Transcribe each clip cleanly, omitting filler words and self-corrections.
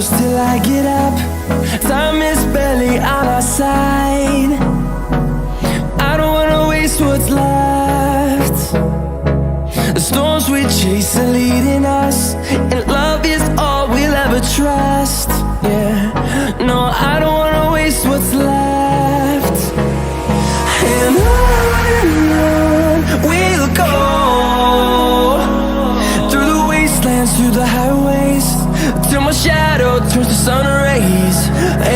close till I get up. Time is barely on our side. I don't wanna waste what's left. The storms we chase are leading us, and love is all we'll ever trust. Yeah, no, I don't wanna waste what's left. And on we'll go, through the wastelands, through the highways, till my shadow turns to sun rays.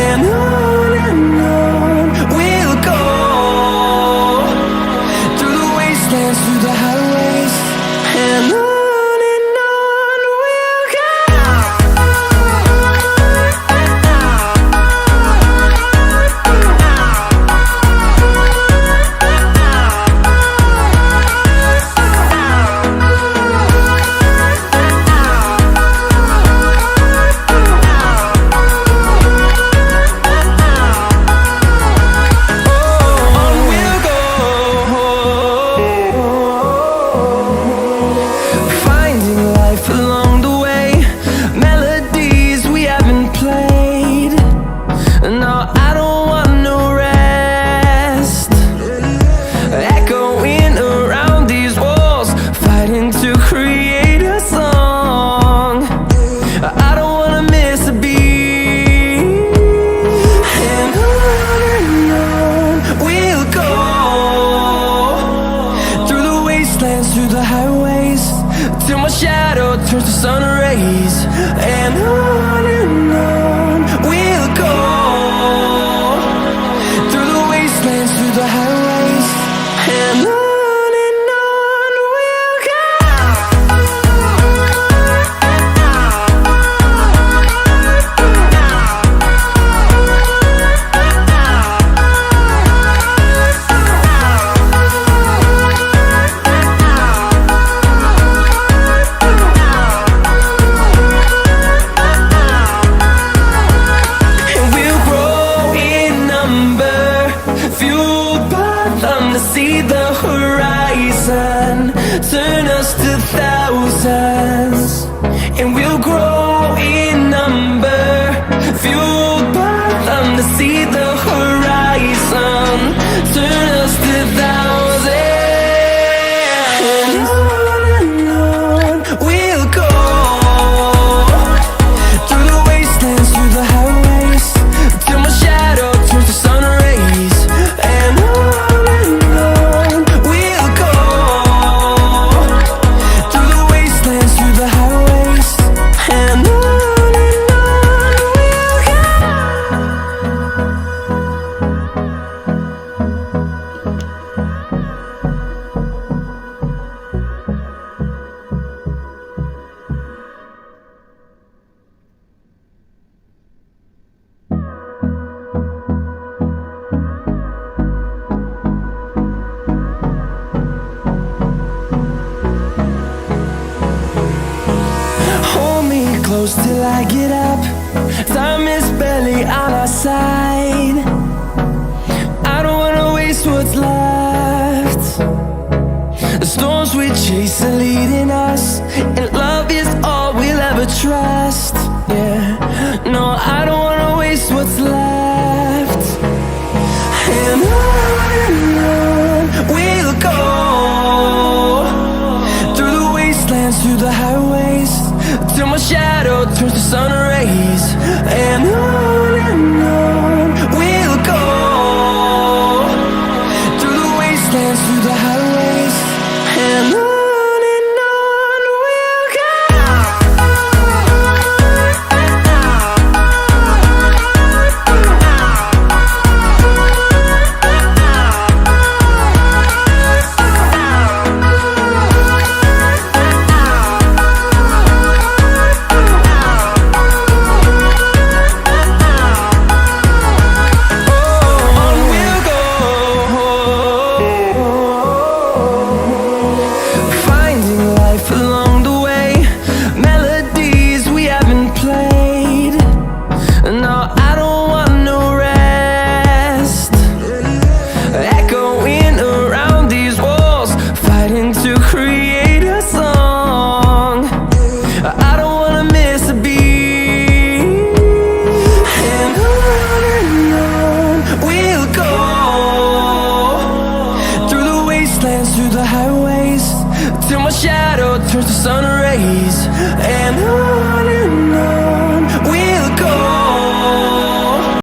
And on we'll go, through the wastelands, through the highways, and on we'll go. Through the highways, till my shadow turns to sun rays. And on we'll go, through the wastelands, through the highways, and on we'll go. See the horizon, turn us to thousands, and we'll grow in number, fueled by them. To see the horizon, turn us to thousands, and on we'll go, through the wastelands, through the highways, till my shadow turns to sun rays. And close till I get up. Time is barely on our side. I don't wanna waste what's left. The storms we chase are leading us, and love is all we'll ever trust. Yeah, no, I don't wanna waste what's left. And on we'll go, through the wastelands, through the highways, till my shadow turns to sun rays. And on my shadow turns to sun rays. And on